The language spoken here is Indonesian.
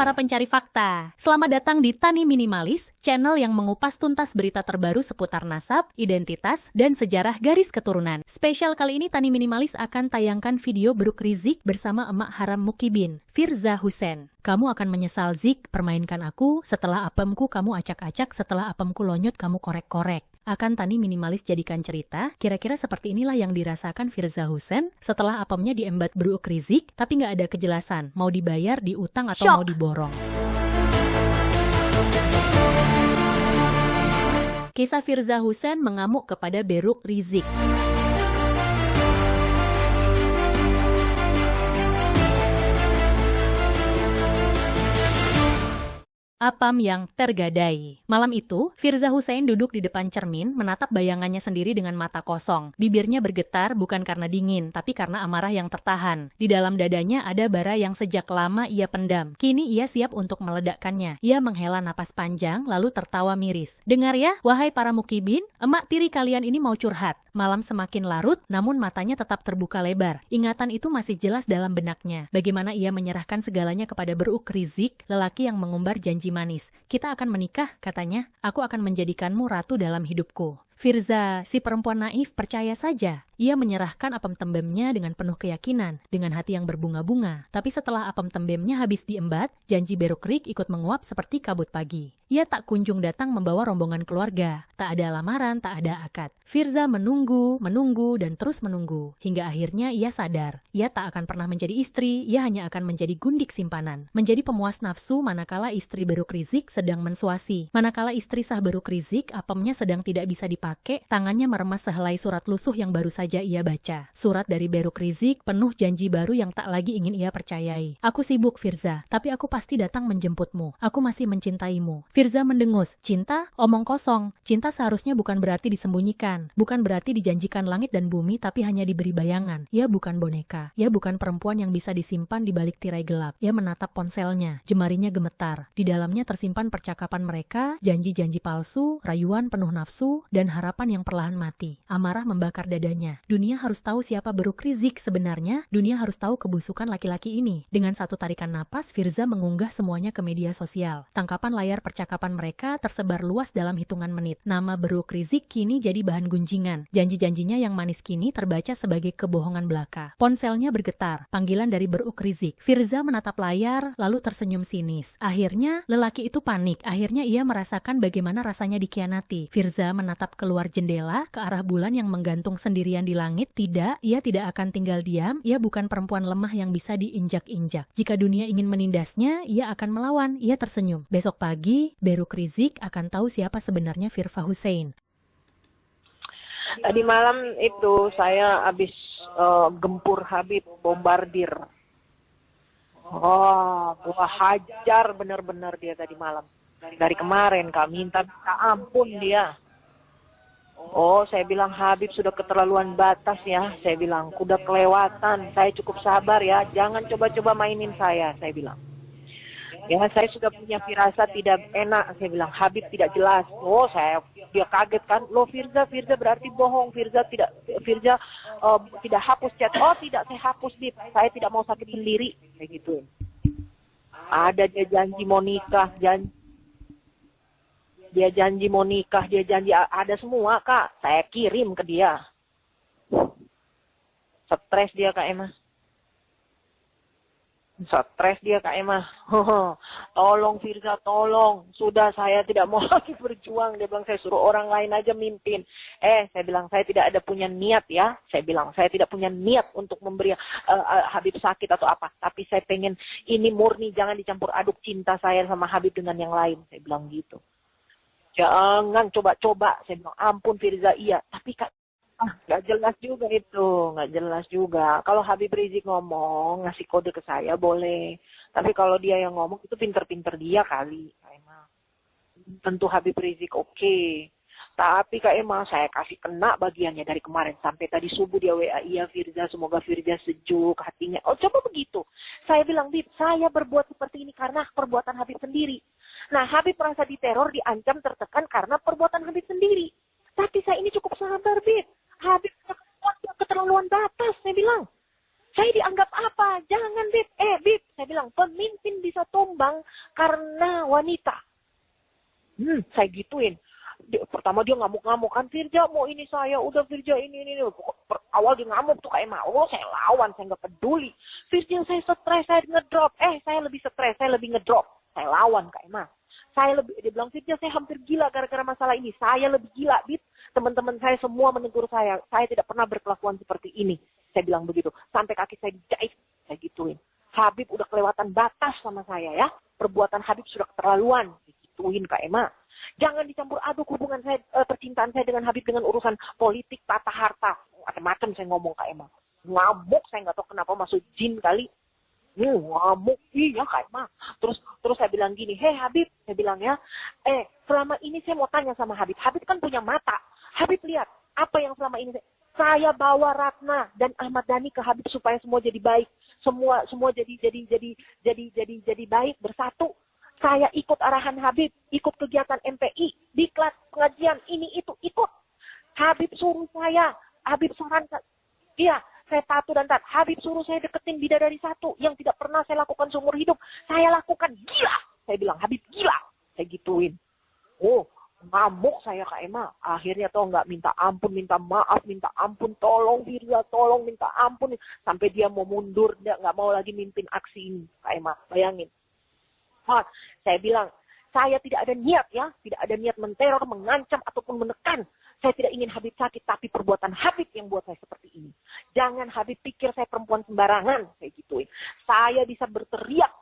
para pencari fakta. Selamat datang di Tani Minimalis, channel yang mengupas tuntas berita terbaru seputar nasab, identitas, dan sejarah garis keturunan. Spesial kali ini Tani Minimalis akan tayangkan video Beruk Rizik bersama emak haram Mukibin, Firza Husein. Kamu akan menyesal Zik, permainkan aku, setelah apemku kamu acak-acak, setelah apemku lonyot kamu korek-korek. Akan Tani Minimalis jadikan cerita, kira-kira seperti inilah yang dirasakan Firza Husein setelah apemnya diembat Beruk Rizik, tapi nggak ada kejelasan, mau dibayar, diutang, atau mau diborong. Kisah Firza Husein mengamuk kepada Beruk Rizik. Apam yang tergadai. Malam itu, Firza Husein duduk di depan cermin, menatap bayangannya sendiri dengan mata kosong. Bibirnya bergetar bukan karena dingin, tapi karena amarah yang tertahan. Di dalam dadanya ada bara yang sejak lama ia pendam. Kini ia siap untuk meledakkannya. Ia menghela napas panjang, lalu tertawa miris. Dengar ya, wahai para mukibin, emak tiri kalian ini mau curhat. Malam semakin larut, namun matanya tetap terbuka lebar. Ingatan itu masih jelas dalam benaknya. Bagaimana ia menyerahkan segalanya kepada Beruk Rizik, lelaki yang mengumbar janji manis. Kita akan menikah, katanya. Aku akan menjadikanmu ratu dalam hidupku. Firza, si perempuan naif, percaya saja. Ia menyerahkan apem tembemnya dengan penuh keyakinan, dengan hati yang berbunga-bunga. Tapi setelah apem tembemnya habis diembat, janji Beruk Rizik ikut menguap seperti kabut pagi. Ia tak kunjung datang membawa rombongan keluarga. Tak ada lamaran, tak ada akad. Firza menunggu, dan terus menunggu. Hingga akhirnya ia sadar. Ia tak akan pernah menjadi istri, ia hanya akan menjadi gundik simpanan. Menjadi pemuas nafsu manakala istri Beruk Rizik sedang mensuasi. Manakala istri sah Beruk Rizik, apemnya sedang tidak bisa dipakai, tangannya meremas sehelai surat lusuh yang baru saja ia baca. Surat dari Beruk Rizik penuh janji baru yang tak lagi ingin ia percayai. Aku sibuk Firza, tapi aku pasti datang menjemputmu. Aku masih mencintaimu. Firza mendengus. Cinta? Omong kosong. Cinta seharusnya bukan berarti disembunyikan. Bukan berarti dijanjikan langit dan bumi, tapi hanya diberi bayangan. Ia bukan boneka. Ia bukan perempuan yang bisa disimpan di balik tirai gelap. Ia menatap ponselnya. Jemarinya gemetar. Di dalamnya tersimpan percakapan mereka, janji-janji palsu, rayuan penuh nafsu, dan harapan yang perlahan mati. Amarah membakar dadanya. Dunia harus tahu siapa Beruk Rizik sebenarnya. Dunia harus tahu kebusukan laki-laki ini. Dengan satu tarikan napas, Firza mengunggah semuanya ke media sosial. Tangkapan layar percakapan mereka tersebar luas dalam hitungan menit. Nama Beruk Rizik kini jadi bahan gunjingan. Janji-janjinya yang manis kini terbaca sebagai kebohongan belaka. Ponselnya bergetar. Panggilan dari Beruk Rizik. Firza menatap layar, lalu tersenyum sinis. Akhirnya, lelaki itu panik. Akhirnya ia merasakan bagaimana rasanya dikhianati. Firza menatap keluar jendela, ke arah bulan yang menggantung sendirian di langit. Tidak, ia tidak akan tinggal diam. Ia bukan perempuan lemah yang bisa diinjak-injak. Jika dunia ingin menindasnya, ia akan melawan. Ia tersenyum. Besok pagi, Beruk Rizik akan tahu siapa sebenarnya Firza Husein. Tadi malam itu saya habis gempur Habib, bombardir. Oh, gua hajar benar-benar dia tadi malam. Dari kemarin kami minta ampun dia. Oh, saya bilang Habib sudah keterlaluan batas ya. Saya bilang, udah kelewatan. Saya cukup sabar ya. Jangan coba-coba mainin saya bilang. Ya, saya sudah punya firasat tidak enak. Saya bilang, Habib tidak jelas. Oh, dia kaget kan. Loh, Firza berarti bohong. Firza tidak hapus chat. Oh, tidak, saya hapus, Bib. Saya tidak mau sakit sendiri. Kayak gitu. Ada dia janji mau nikah, dia janji mau nikah, dia janji ada semua, Kak. Saya kirim ke dia. Stres dia, Kak Emma. Stres dia, Kak Emma. Tolong Firza, tolong. Sudah, saya tidak mau lagi berjuang. Dia bilang, saya suruh orang lain aja mimpin. Saya bilang, saya tidak ada punya niat ya. Saya bilang, saya tidak punya niat untuk memberi Habib sakit atau apa. Tapi saya pengen ini murni, jangan dicampur aduk cinta saya sama Habib dengan yang lain. Saya bilang gitu. Jangan coba-coba. Saya bilang, ampun Firza, iya. Tapi Kak, nggak jelas juga itu, nggak jelas juga. Kalau Habib Rizik ngomong, ngasih kode ke saya boleh. Tapi kalau dia yang ngomong, itu pinter-pinter dia kali, Kak Emma. Tentu Habib Rizik oke. Tapi Kak Emma, saya kasih kena bagiannya dari kemarin. Sampai tadi subuh dia WA, iya Firza, semoga Firza sejuk hatinya. Oh, coba begitu. Saya bilang, Bib, saya berbuat seperti ini karena perbuatan Habib sendiri. Nah, Habib merasa diteror, diancam, tertekan karena perbuatan Habib sendiri. Tapi saya ini cukup sabar, Bib. Habib keterlaluan batas, saya bilang. Saya dianggap apa? Jangan, Bib. Bib, saya bilang, pemimpin bisa tumbang. Bang, karena wanita. Saya gituin. Pertama dia ngamuk-ngamuk kan, Firja mau ini saya, udah Firja ini. Awal dia ngamuk tuh kayak mau, saya lawan, saya nggak peduli. Firja saya stres, saya ngedrop. Saya lebih stres, saya lebih ngedrop. Saya lawan Kak Emma. Dia bilang, Firja saya hampir gila gara-gara masalah ini. Saya lebih gila, Bit. Teman-teman saya semua menegur saya tidak pernah berkelakuan seperti ini. Saya bilang begitu. Sampai kaki saya dijahit, saya gituin. Habib udah kelewatan batas sama saya ya. Perbuatan Habib sudah keterlaluan. Saya gituin Kak Emma. Jangan dicampur aduk hubungan saya, percintaan saya dengan Habib dengan urusan politik, tata harta. Macam-macam saya ngomong Kak Emma. Ngamuk, saya nggak tahu kenapa masuk jin kali. Ngamuk, iya Kak Emma. Terus saya bilang gini, hei Habib, saya bilang ya, selama ini saya mau tanya sama Habib. Habib kan punya mata. Habib lihat, apa yang selama ini saya bawa Ratna dan Ahmad Dhani ke Habib supaya semua jadi baik. Semua jadi baik, bersatu. Saya ikut arahan Habib, ikut kegiatan MPI, di kelas pengajian, ini itu, ikut. Habib suruh saya, Habib sarankan. Iya, saya patuh dan taat. Habib suruh saya deketin bidadari satu yang tidak pernah saya lakukan seumur hidup. Saya lakukan, gila. Saya bilang, Habib gila. Saya gituin. Ngamuk saya Kak Emma. Akhirnya toh nggak minta ampun, minta maaf, minta ampun. Tolong Firza, tolong minta ampun. Sampai dia mau mundur, dia nggak mau lagi mimpin aksi ini. Kak Emma, bayangin. Saya bilang, saya tidak ada niat ya, tidak ada niat menteror, mengancam, ataupun menekan. Saya tidak ingin Habib sakit, tapi perbuatan Habib yang buat saya seperti ini. Jangan Habib pikir saya perempuan sembarangan, kayak gituin. Saya bisa berteriak.